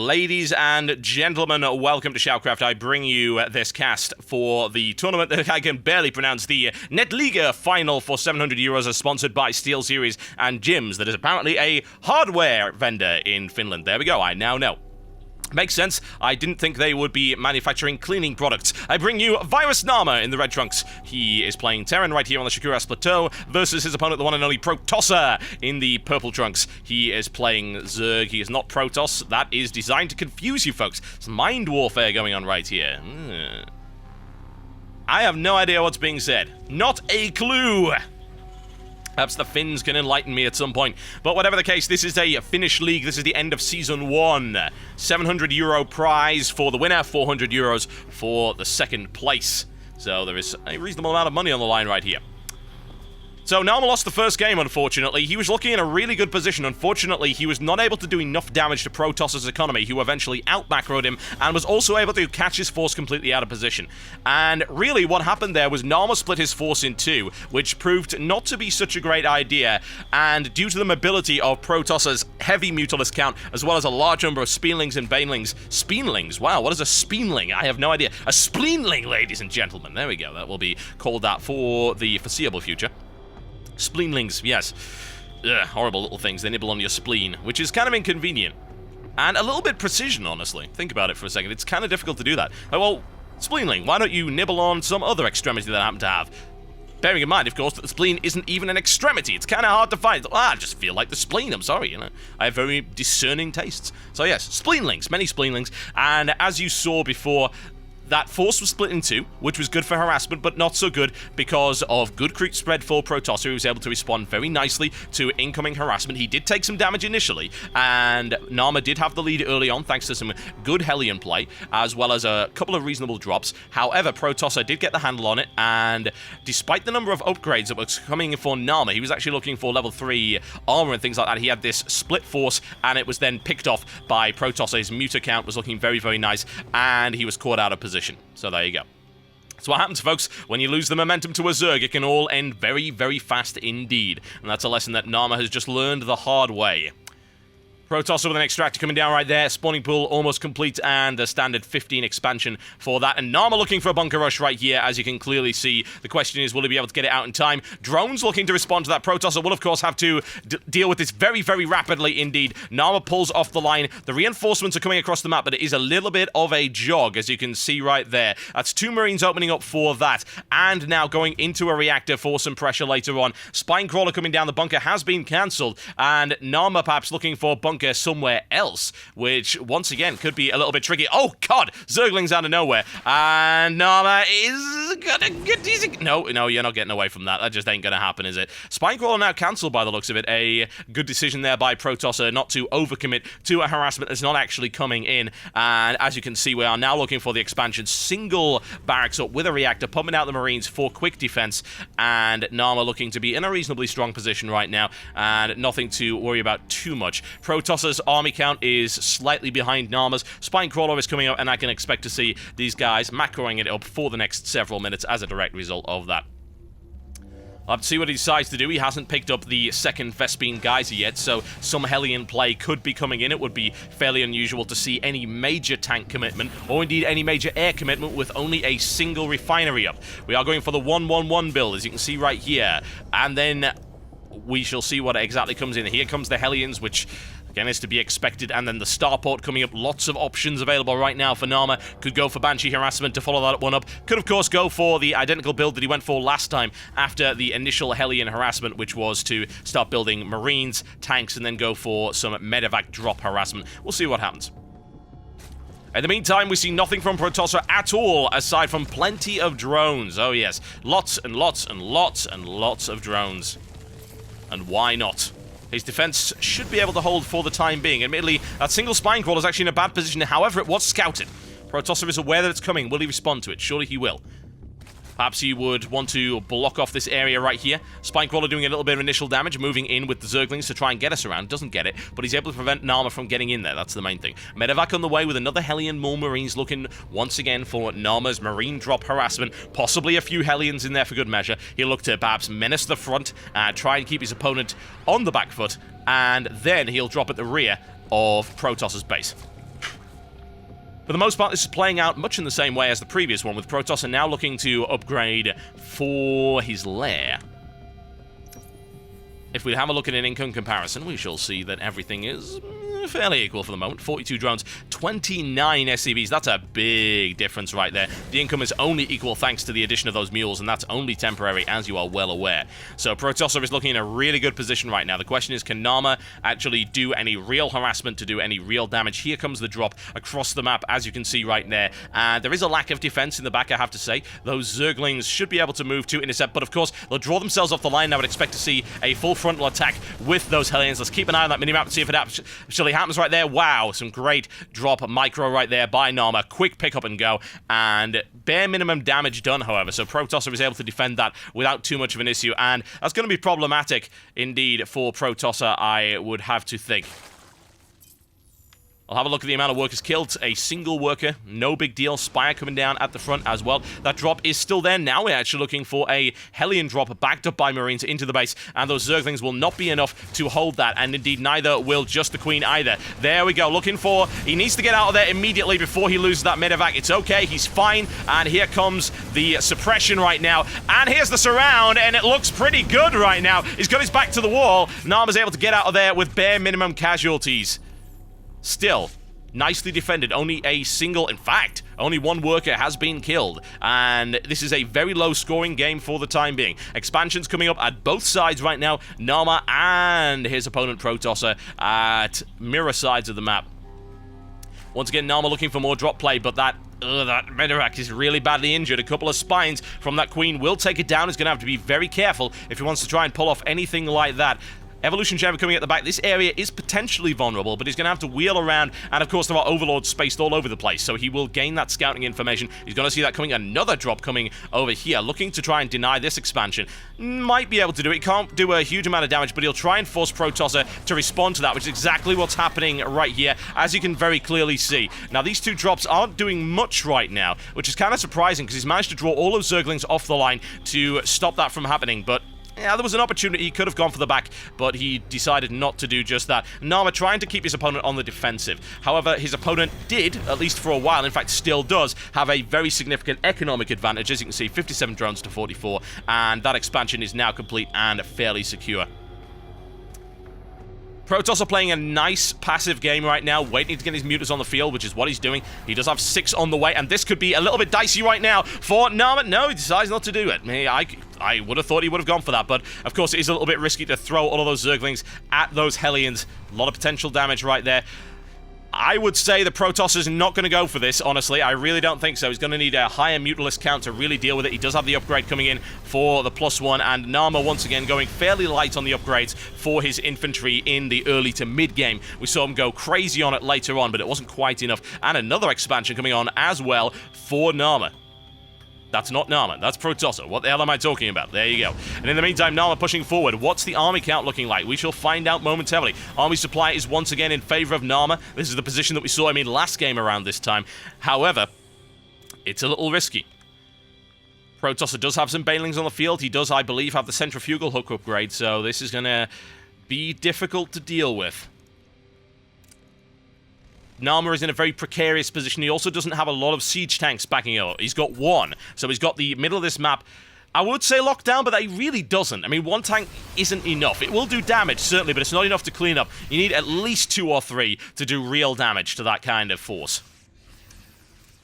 Ladies and gentlemen, welcome to SHOUTcraft. I bring you this cast for the tournament that I can barely pronounce, the Netliga final for €700, as sponsored by SteelSeries and Gyms, that is apparently a hardware vendor in Finland. There we go, I now know. Makes sense. I didn't think they would be manufacturing cleaning products. I bring you Virus Naama in the red trunks. He is playing Terran right here on the SHOUTcraft plateau versus his opponent, the one and only Protosser, in the purple trunks. He is playing Zerg. He is not Protoss. That is designed to confuse you folks. Some mind warfare going on right here. I have no idea what's being said. Not a clue. Perhaps the Finns can enlighten me at some point. But whatever the case, this is a Finnish league. This is the end of Season 1. €700 prize for the winner, €400 for the second place. So there is a reasonable amount of money on the line right here. So Naama lost the first game, unfortunately. He was looking in a really good position. Unfortunately, he was not able to do enough damage to Protosser's economy, who eventually out-macroed him, and was also able to catch his force completely out of position. And really, what happened there was Naama split his force in two, which proved not to be such a great idea, and due to the mobility of Protosser's heavy Ultralisk count, as well as a large number of Speenlings and Banelings. Speenlings? Wow, what is a Speenling? I have no idea. A Spleenling, ladies and gentlemen. There we go. That will be called that for the foreseeable future. Spleenlings, yes. Ugh, horrible little things. They nibble on your spleen, which is kind of inconvenient. And a little bit precision, honestly. Think about it for a second. It's kind of difficult to do that. Like, well, Spleenling, why don't you nibble on some other extremity that I happen to have? Bearing in mind, of course, that the spleen isn't even an extremity. It's kind of hard to find. I just feel like the spleen. I'm sorry, you know. I have very discerning tastes. So yes, Spleenlings, many Spleenlings. And as you saw before, that force was split in two, which was good for harassment, but not so good because of good creep spread for Protosser, who was able to respond very nicely to incoming harassment. He did take some damage initially, and Naama did have the lead early on, thanks to some good Hellion play, as well as a couple of reasonable drops. However, Protosser did get the handle on it, and despite the number of upgrades that was coming for Naama, he was actually looking for level 3 armor and things like that. He had this split force, and it was then picked off by Protosser. His muta count was looking very, very nice, and he was caught out of position. So there you go. So what happens, folks, when you lose the momentum to a Zerg, it can all end very, very fast indeed. And that's a lesson that Naama has just learned the hard way. Protosser with an extractor coming down right there. Spawning pool almost complete, and a standard 15 expansion for that. And Naama looking for a bunker rush right here, as you can clearly see. The question is, will he be able to get it out in time? Drones looking to respond to that. Protosser will, of course, have to deal with this very, very rapidly indeed. Naama pulls off the line. The reinforcements are coming across the map, but it is a little bit of a jog, as you can see right there. That's 2 Marines opening up for that. And now going into a reactor for some pressure later on. Spinecrawler coming down. The bunker has been cancelled. And Naama perhaps looking for a bunker somewhere else, which once again could be a little bit tricky. Oh god, Zerglings out of nowhere, and Naama is gonna get easy. No, you're not getting away from that. That just ain't gonna happen, is it? Spinecrawler now cancelled by the looks of it. A good decision there by Protosser not to overcommit to a harassment that's not actually coming in. And as you can see, we are now looking for the expansion. Single barracks up with a reactor, pumping out the Marines for quick defense, and Naama looking to be in a reasonably strong position right now, and nothing to worry about too much. Protosser's army count is slightly behind Naama's. Spinecrawler is coming up, and I can expect to see these guys macroing it up for the next several minutes as a direct result of that. I'll have to see what he decides to do. He hasn't picked up the second Vespene Geyser yet, so some Hellion play could be coming in. It would be fairly unusual to see any major tank commitment, or indeed any major air commitment with only a single refinery up. We are going for the 1-1-1 build, as you can see right here, and then we shall see what exactly comes in. Here comes the Hellions, which again is to be expected, and then the starport coming up. Lots of options available right now for Naama. Could go for Banshee Harassment to follow that one up. Could, of course, go for the identical build that he went for last time after the initial Hellion Harassment, which was to start building Marines, tanks, and then go for some Medevac drop harassment. We'll see what happens. In the meantime, we see nothing from Protosser at all, aside from plenty of drones. Oh yes, lots and lots and lots and lots of drones. And why not? His defense should be able to hold for the time being. Admittedly, that single Spinecrawler is actually in a bad position. However, it was scouted. Protosser is aware that it's coming. Will he respond to it? Surely he will. Perhaps he would want to block off this area right here. Spinecrawler doing a little bit of initial damage, moving in with the Zerglings to try and get us around. Doesn't get it, but he's able to prevent Naama from getting in there. That's the main thing. Medevac on the way with another Hellion, more Marines looking once again for Naama's Marine drop harassment. Possibly a few Hellions in there for good measure. He'll look to perhaps menace the front, try and keep his opponent on the back foot, and then he'll drop at the rear of Protosser's base. For the most part, this is playing out much in the same way as the previous one, with Protosser now looking to upgrade for his lair. If we have a look at an income comparison, we shall see that everything is fairly equal for the moment. 42 drones, 29 SCVs. That's a big difference right there. The income is only equal thanks to the addition of those mules, and that's only temporary, as you are well aware. So Protosser is looking in a really good position right now. The question is, can Naama actually do any real harassment, to do any real damage? Here comes the drop across the map, as you can see right there. There is a lack of defense in the back, I have to say. Those Zerglings should be able to move to intercept, but of course, they'll draw themselves off the line. I would expect to see a full frontal attack with those Hellions. Let's keep an eye on that minimap and see if it actually happens right there. Wow, some great drop micro right there by Naama. Quick pick up and go, and bare minimum damage done, however. So Protosser is able to defend that without too much of an issue, and that's going to be problematic indeed for Protosser, I would have to think. I'll have a look at the amount of workers killed. A single worker, no big deal. Spire coming down at the front as well. That drop is still there. Now we're actually looking for a Hellion drop backed up by Marines into the base, and those Zerglings will not be enough to hold that, and indeed neither will just the Queen either. There we go, looking for... He needs to get out of there immediately before he loses that medevac. It's okay, he's fine, and here comes the suppression right now, and here's the surround, and it looks pretty good right now. He's got his back to the wall. Naama's able to get out of there with bare minimum casualties. Still, nicely defended. Only a single, in fact, only one worker has been killed. And this is a very low scoring game for the time being. Expansions coming up at both sides right now. Naama and his opponent Protosser at mirror sides of the map. Once again, Naama looking for more drop play, but that medevac is really badly injured. A couple of spines from that Queen will take it down. He's going to have to be very careful if he wants to try and pull off anything like that. Evolution Chamber coming at the back. This area is potentially vulnerable, but he's going to have to wheel around, and of course there are overlords spaced all over the place, so he will gain that scouting information. He's going to see that coming. Another drop coming over here, looking to try and deny this expansion. Might be able to do it. Can't do a huge amount of damage, but he'll try and force Protosser to respond to that, which is exactly what's happening right here, as you can very clearly see. Now, these two drops aren't doing much right now, which is kind of surprising, because he's managed to draw all those Zerglings off the line to stop that from happening, but yeah, there was an opportunity. He could have gone for the back, but he decided not to do just that. Naama trying to keep his opponent on the defensive. However, his opponent did, at least for a while, in fact still does, have a very significant economic advantage. As you can see, 57 drones to 44, and that expansion is now complete and fairly secure. Protosser playing a nice passive game right now, waiting to get his mutants on the field, which is what he's doing. He does have 6 on the way, and this could be a little bit dicey right now for Naama. No, he decides not to do it. I would have thought he would have gone for that, but of course it is a little bit risky to throw all of those Zerglings at those Hellions. A lot of potential damage right there. I would say the Protosser's not going to go for this, honestly. I really don't think so. He's going to need a higher Mutalisk count to really deal with it. He does have the upgrade coming in for the +1, and Naama once again going fairly light on the upgrades for his infantry in the early to mid-game. We saw him go crazy on it later on, but it wasn't quite enough. And another expansion coming on as well for Naama. That's not Naama, that's Protosser. What the hell am I talking about? There you go. And in the meantime, Naama pushing forward. What's the army count looking like? We shall find out momentarily. Army supply is once again in favor of Naama. This is the position that we saw him in last game around this time. However, it's a little risky. Protosser does have some Banelings on the field. He does, I believe, have the centrifugal hook upgrade, so this is going to be difficult to deal with. Naama is in a very precarious position. He also doesn't have a lot of siege tanks backing up. He's got 1. So he's got the middle of this map, I would say locked down, but he really doesn't. I mean, 1 tank isn't enough. It will do damage, certainly, but it's not enough to clean up. You need at least 2 or 3 to do real damage to that kind of force.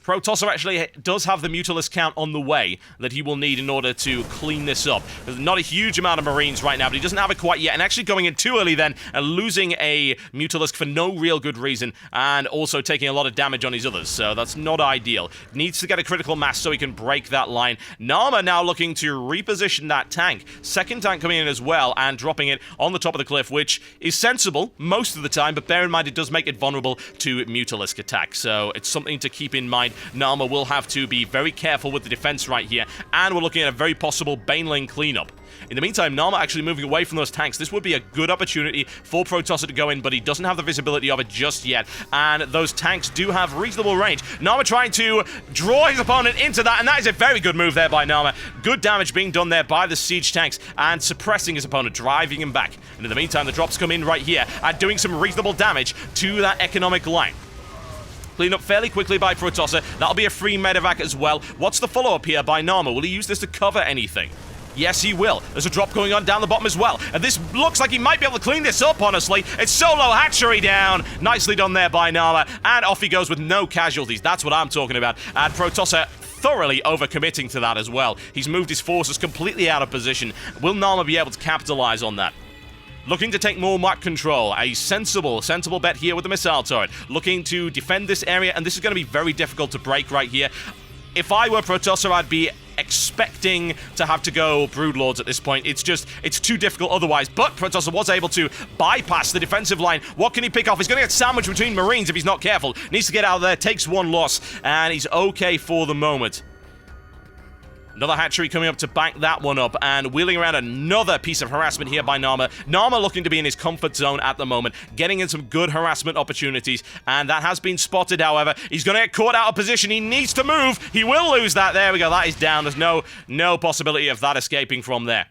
Protosser actually does have the Mutalisk count on the way that he will need in order to clean this up. There's not a huge amount of Marines right now, but he doesn't have it quite yet, and actually going in too early then, and losing a Mutalisk for no real good reason, and also taking a lot of damage on his others, so that's not ideal. Needs to get a critical mass so he can break that line. Naama now looking to reposition that tank. Second tank coming in as well, and dropping it on the top of the cliff, which is sensible most of the time, but bear in mind it does make it vulnerable to Mutalisk attack, so it's something to keep in mind. Naama will have to be very careful with the defense right here, and we're looking at a very possible Baneling cleanup. In the meantime, Naama actually moving away from those tanks. This would be a good opportunity for Protosser to go in, but he doesn't have the visibility of it just yet, and those tanks do have reasonable range. Naama trying to draw his opponent into that, and that is a very good move there by Naama. Good damage being done there by the siege tanks, and suppressing his opponent, driving him back. And in the meantime, the drops come in right here, and doing some reasonable damage to that economic line. Cleaned up fairly quickly by Protosser. That'll be a free medevac as well. What's the follow-up here by Naama? Will he use this to cover anything? Yes, he will. There's a drop going on down the bottom as well. And this looks like he might be able to clean this up, honestly. It's solo hatchery down. Nicely done there by Naama. And off he goes with no casualties. That's what I'm talking about. And Protosser thoroughly overcommitting to that as well. He's moved his forces completely out of position. Will Naama be able to capitalize on that? Looking to take more map control. A sensible bet here with the missile turret. Looking to defend this area, and this is going to be very difficult to break right here. If I were Protosser, I'd be expecting to have to go Broodlords at this point. It's too difficult otherwise. But Protosser was able to bypass the defensive line. What can he pick off? He's going to get sandwiched between Marines if he's not careful. Needs to get out of there, takes one loss, and he's okay for the moment. Another hatchery coming up to back that one up, and wheeling around another piece of harassment here by Naama. Naama looking to be in his comfort zone at the moment, getting in some good harassment opportunities, and that has been spotted, however. He's going to get caught out of position. He needs to move. He will lose that. There we go. That is down. There's no possibility of that escaping from there.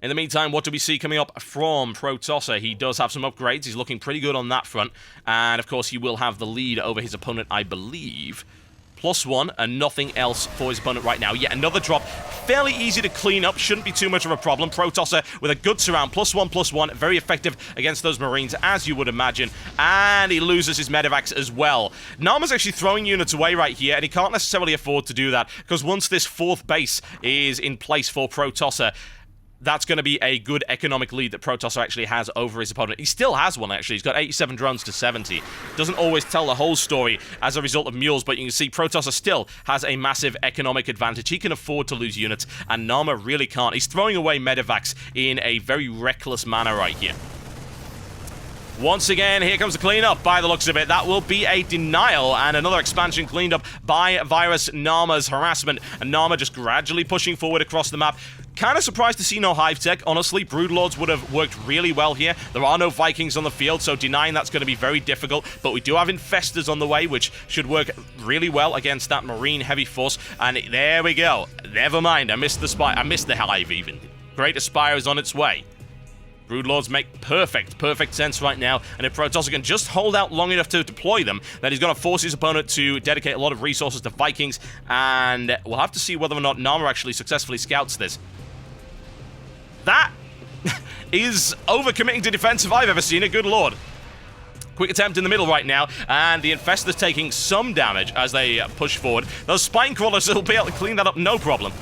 In the meantime, what do we see coming up from Protosser? He does have some upgrades. He's looking pretty good on that front, and of course, he will have the lead over his opponent, I believe. +1 and nothing else for his opponent right now. Yet another drop. Fairly easy to clean up. Shouldn't be too much of a problem. Protosser with a good surround. +1/+1. Very effective against those Marines, as you would imagine. And he loses his medevacs as well. Naama's actually throwing units away right here, and he can't necessarily afford to do that, because once this 4th base is in place for Protosser, that's going to be a good economic lead that Protosser actually has over his opponent. He still has one, actually. He's got 87 drones to 70. Doesn't always tell the whole story as a result of mules, but you can see Protosser still has a massive economic advantage. He can afford to lose units, and Naama really can't. He's throwing away medevacs in a very reckless manner right here. Once again, here comes the cleanup by the looks of it. That will be a denial, and another expansion cleaned up by Virus Naama's harassment. And Naama just gradually pushing forward across the map. Kind of surprised to see no hive tech, honestly. Broodlords would have worked really well here. There are no Vikings on the field, so denying that's going to be very difficult. But we do have Infestors on the way, which should work really well against that Marine heavy force. And there we go. Never mind, I missed the spire. I missed the hive even. Great Aspire is on its way. Broodlords make perfect sense right now, and if Protosser can just hold out long enough to deploy them, then he's going to force his opponent to dedicate a lot of resources to Vikings, and we'll have to see whether or not Naama actually successfully scouts this. That is overcommitting to defense if I've ever seen it, good lord. Quick attempt in the middle right now, and the Infestors taking some damage as they push forward. Those Spine Crawlers will be able to clean that up, no problem.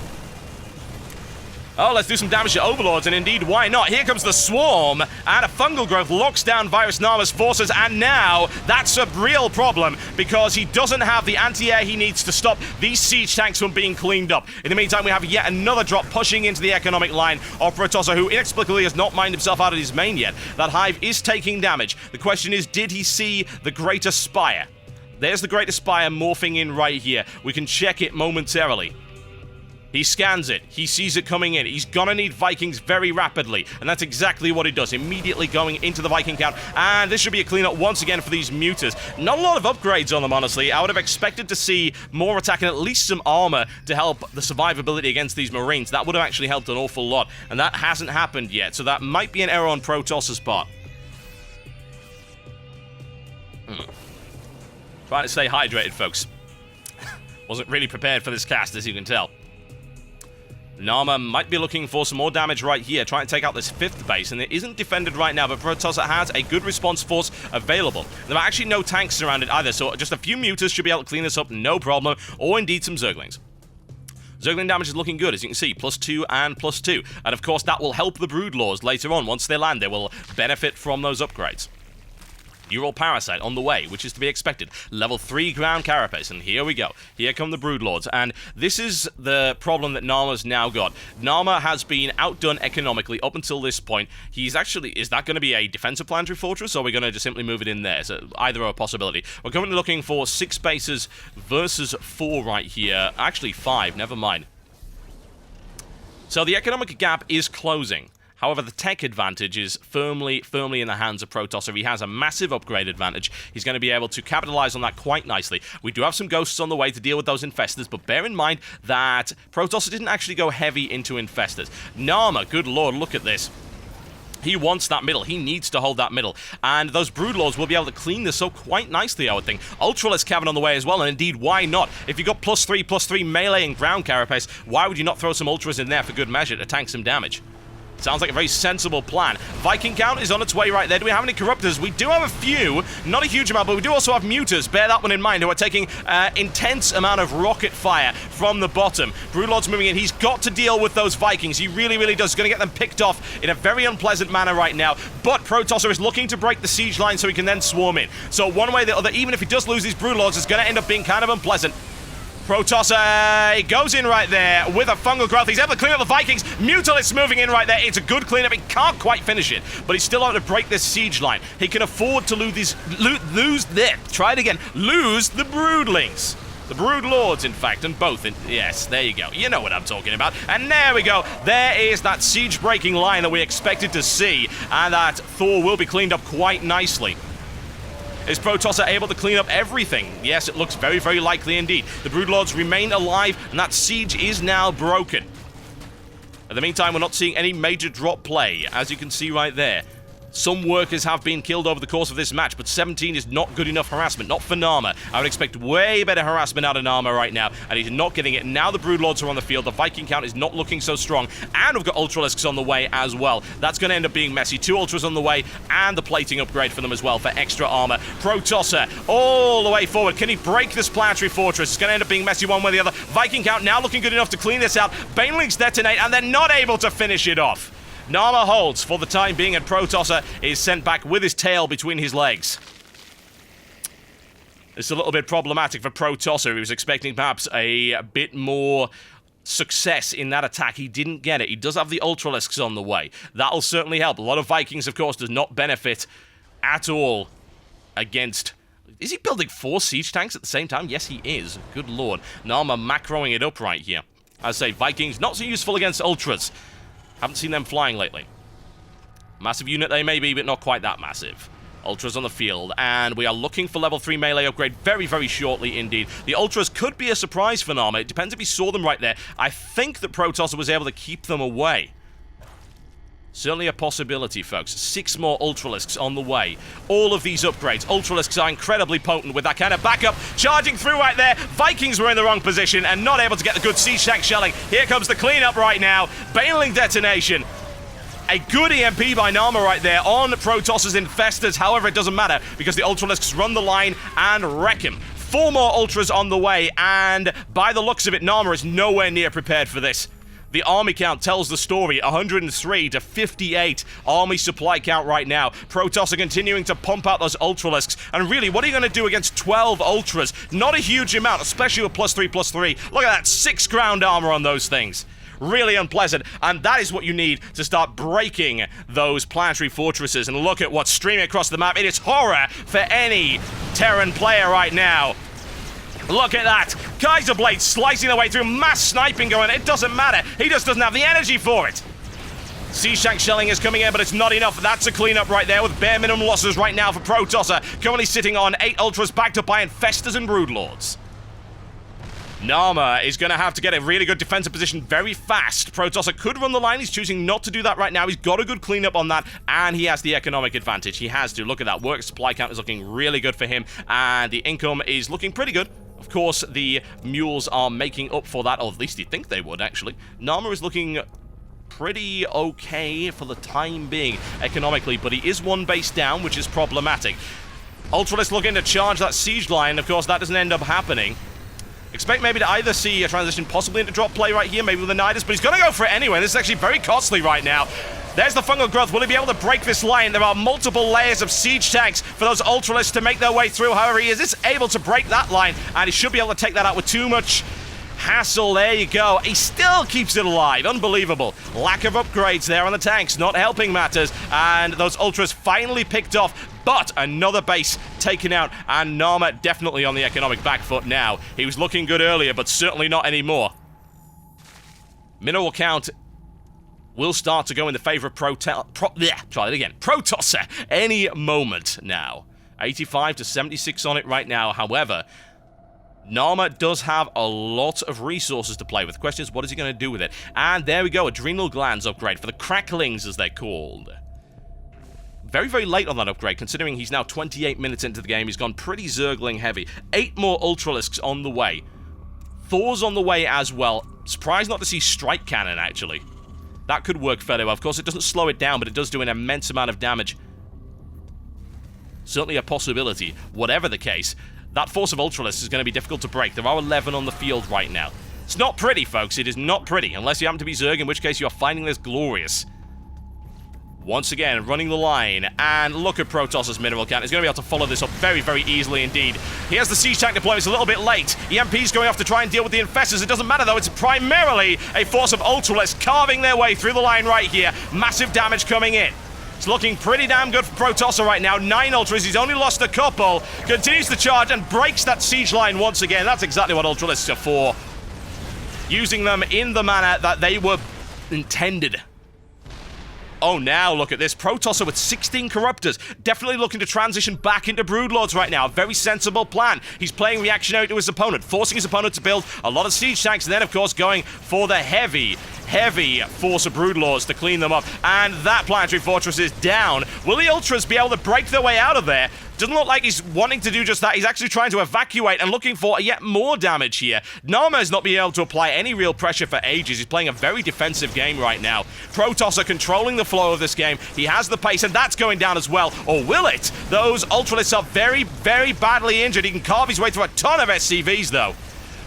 Oh, let's do some damage to Overlords, and indeed, why not? Here comes the Swarm, and a Fungal Growth locks down Virus Naama's forces, and now that's a real problem, because he doesn't have the anti-air he needs to stop these siege tanks from being cleaned up. In the meantime, we have yet another drop pushing into the economic line of Protosser, who inexplicably has not mined himself out of his main yet. That hive is taking damage. The question is, did he see the Greater Spire? There's the Greater Spire morphing in right here. We can check it momentarily. He scans it. He sees it coming in. He's gonna need Vikings very rapidly, and that's exactly what he does, immediately going into the Viking count, and this should be a cleanup once again for these Muters. Not a lot of upgrades on them, honestly. I would have expected to see more attack and at least some armor to help the survivability against these Marines. That would have actually helped an awful lot, and that hasn't happened yet, so that might be an error on Protosser's part. Trying to stay hydrated, folks. Wasn't really prepared for this cast, as you can tell. Naama might be looking for some more damage right here, trying to take out this 5th base, and it isn't defended right now, but Protosser has a good response force available. There are actually no tanks surrounded either, so just a few Muters should be able to clean this up, no problem, or indeed some Zerglings. Zergling damage is looking good, as you can see, +2 and +2, and of course that will help the Broodlords later on. Once they land, they will benefit from those upgrades. Neural Parasite on the way, which is to be expected. Level 3 Ground Carapace, and here we go. Here come the Broodlords, and this is the problem that Naama's now got. Naama has been outdone economically up until this point. He's actually... Is that going to be a defensive planetary fortress, or are we going to just simply move it in there? So either are a possibility. We're currently looking for 6 bases versus 4 right here. Actually 5, never mind. So the economic gap is closing. However, the tech advantage is firmly in the hands of Protosser. He has a massive upgrade advantage. He's going to be able to capitalize on that quite nicely. We do have some ghosts on the way to deal with those Infestors, but bear in mind that Protosser didn't actually go heavy into Infestors. Naama, good lord, look at this. He wants that middle. He needs to hold that middle. And those Broodlords will be able to clean this up quite nicely, I would think. Ultralisk Cavern on the way as well, and indeed, why not? If you've got +3/+3 melee and ground carapace, why would you not throw some Ultras in there for good measure to tank some damage? Sounds like a very sensible plan. Viking count is on its way right there. Do we have any Corruptors? We do have a few. Not a huge amount, but we do also have Muters. Bear that one in mind, who are taking intense amount of rocket fire from the bottom. Broodlord's moving in. He's got to deal with those Vikings. He really, really does. He's going to get them picked off in a very unpleasant manner right now. But Protosser is looking to break the siege line so he can then swarm in. So one way or the other, even if he does lose these Broodlords, it's going to end up being kind of unpleasant. Protosser, he goes in right there with a fungal growth. He's able to clean up the Vikings. Mutalisk's moving in right there. It's a good cleanup. He can't quite finish it, but he's still able to break this siege line. He can afford to lose the Broodlings. The Broodlords, in fact, and both. Yes, there you go. You know what I'm talking about. And there we go. There is that siege-breaking line that we expected to see, and that Thor will be cleaned up quite nicely. Is Protosser able to clean up everything? Yes, it looks very, very likely indeed. The Broodlords remain alive, and that siege is now broken. In the meantime, we're not seeing any major drop play, as you can see right there. Some workers have been killed over the course of this match, but 17 is not good enough harassment, not for Naama. I would expect way better harassment out of Naama right now, and he's not getting it. Now the Broodlords are on the field, the Viking count is not looking so strong, and we've got Ultralisks on the way as well. That's going to end up being messy. 2 Ultras on the way, and the plating upgrade for them as well for extra armor. Protosser all the way forward. Can he break this planetary fortress? It's going to end up being messy one way or the other. Viking count now looking good enough to clean this out. Banelings detonate, and they're not able to finish it off. Naama holds for the time being, and Protosser is sent back with his tail between his legs. It's a little bit problematic for Protosser. He was expecting perhaps a bit more success in that attack. He didn't get it. He does have the Ultralisks on the way. That'll certainly help. A lot of Vikings, of course, does not benefit at all against... Is he building 4 siege tanks at the same time? Yes, he is. Good lord. Naama macroing it up right here. I say, Vikings, not so useful against Ultras. Haven't seen them flying lately. Massive unit they may be, but not quite that massive. Ultras on the field, and we are looking for level 3 melee upgrade very, very shortly indeed. The Ultras could be a surprise for Naama. It depends if he saw them right there. I think that Protosser was able to keep them away. Certainly a possibility, folks. 6 more Ultralisks on the way. All of these upgrades. Ultralisks are incredibly potent with that kind of backup. Charging through right there. Vikings were in the wrong position and not able to get the good siege tank shelling. Here comes the cleanup right now. Baneling detonation. A good EMP by Naama right there on Protosser's Infestors. However, it doesn't matter because the Ultralisks run the line and wreck him. 4 more Ultras on the way, and by the looks of it, Naama is nowhere near prepared for this. The army count tells the story, 103 to 58 army supply count right now. Protosser continuing to pump out those Ultralisks. And really, what are you going to do against 12 Ultras? Not a huge amount, especially with +3/+3. Look at that, 6 ground armor on those things. Really unpleasant, and that is what you need to start breaking those planetary fortresses. And look at what's streaming across the map. It is horror for any Terran player right now. Look at that. Kaiserblade slicing their way through. Mass sniping going. It doesn't matter. He just doesn't have the energy for it. Siege tank shelling is coming in, but it's not enough. That's a cleanup right there with bare minimum losses right now for Protosser. Currently sitting on 8 Ultras backed up by Infestors and Broodlords. Naama is going to have to get a really good defensive position very fast. Protosser could run the line. He's choosing not to do that right now. He's got a good cleanup on that, and he has the economic advantage. He has to. Look at that. Work supply count is looking really good for him, and the income is looking pretty good. Of course, the mules are making up for that, or at least you'd think they would, actually. Naama is looking pretty okay for the time being, economically, but he is 1 base down, which is problematic. Ultralisk looking to charge that siege line. Of course, that doesn't end up happening. Expect maybe to either see a transition possibly into drop play right here, maybe with the Nidus, but he's going to go for it anyway. This is actually very costly right now. There's the fungal growth. Will he be able to break this line? There are multiple layers of siege tanks for those Ultralisks to make their way through. However, he is able to break that line, and he should be able to take that out with too much hassle. There you go. He still keeps it alive. Unbelievable. Lack of upgrades there on the tanks, not helping matters, and those Ultras finally picked off. But another base taken out, and Naama definitely on the economic back foot now. He was looking good earlier, but certainly not anymore. Mineral count will start to go in the favor of Protosser any moment now. 85 to 76 on it right now. However, Naama does have a lot of resources to play with. The question is, what is he going to do with it? And there we go, adrenal glands upgrade for the cracklings, as they're called. Very, very late on that upgrade, considering he's now 28 minutes into the game. He's gone pretty Zergling heavy. 8 more Ultralisks on the way. Thor's on the way as well. Surprised not to see Strike Cannon, actually. That could work fairly well. Of course, it doesn't slow it down, but it does do an immense amount of damage. Certainly a possibility. Whatever the case, that force of Ultralisks is going to be difficult to break. There are 11 on the field right now. It's not pretty, folks. It is not pretty, unless you happen to be Zerg, in which case you are finding this glorious. Once again, running the line, and look at Protosser's mineral count. He's going to be able to follow this up very, very easily indeed. He has the siege tank deployment. It's a little bit late. EMP's going off to try and deal with the infestors. It doesn't matter, though. It's primarily a force of Ultralisks carving their way through the line right here. Massive damage coming in. It's looking pretty damn good for Protosser right now. 9 Ultras. He's only lost a couple. Continues to charge and breaks that siege line once again. That's exactly what Ultralisks are for. Using them in the manner that they were intended. Oh, now look at this. Protosser with 16 Corruptors. Definitely looking to transition back into Broodlords right now. A very sensible plan. He's playing reactionary to his opponent, forcing his opponent to build a lot of siege tanks, and then, of course, going for the heavy force of Broodlords to clean them up. And that planetary fortress is down. Will the Ultras be able to break their way out of there? Doesn't look like he's wanting to do just that. He's actually trying to evacuate and looking for yet more damage here. Naama has not been able to apply any real pressure for ages. He's playing a very defensive game right now. Protosser controlling the flow of this game. He has the pace, and that's going down as well. Or will it? Those Ultralisks are very, very badly injured. He can carve his way through a ton of SCVs, though.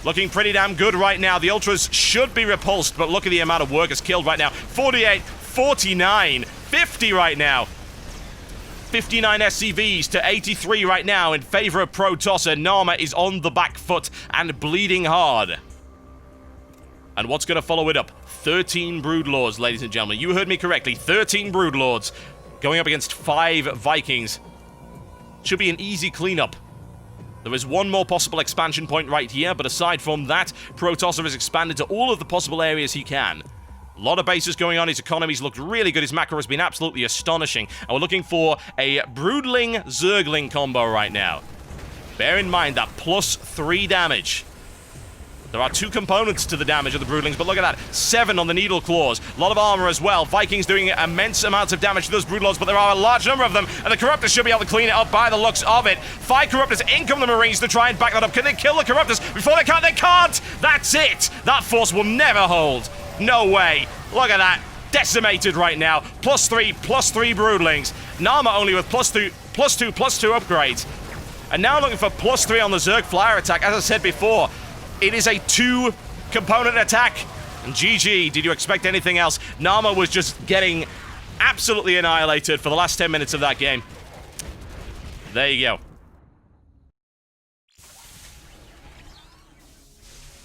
Looking pretty damn good right now. The Ultras should be repulsed, but look at the amount of workers killed right now. 48, 49, 50 right now. 59 SCVs to 83 right now in favor of Protosser. Naama is on the back foot and bleeding hard. And what's going to follow it up? 13 Broodlords, ladies and gentlemen. You heard me correctly. 13 Broodlords going up against 5 Vikings. Should be an easy cleanup. There is one more possible expansion point right here, but aside from that, Protosser has expanded to all of the possible areas he can. A lot of bases going on. His economy's looked really good. His macro has been absolutely astonishing. And we're looking for a Broodling-Zergling combo right now. Bear in mind that +3 damage. There are 2 components to the damage of the Broodlings, but look at that. 7 on the Needle Claws. A lot of armor as well. Vikings doing immense amounts of damage to those Broodlords, but there are a large number of them, and the Corruptors should be able to clean it up by the looks of it. 5 Corruptors, in come the Marines to try and back that up. Can they kill the Corruptors before they can't? They can't! That's it! That force will never hold. No way. Look at that. Decimated right now. +3 Broodlings. Naama only with +2 upgrades. And now looking for +3 on the Zerg Flyer attack. As I said before, it is a 2-component attack. And GG, did you expect anything else? Naama was just getting absolutely annihilated for the last 10 minutes of that game. There you go.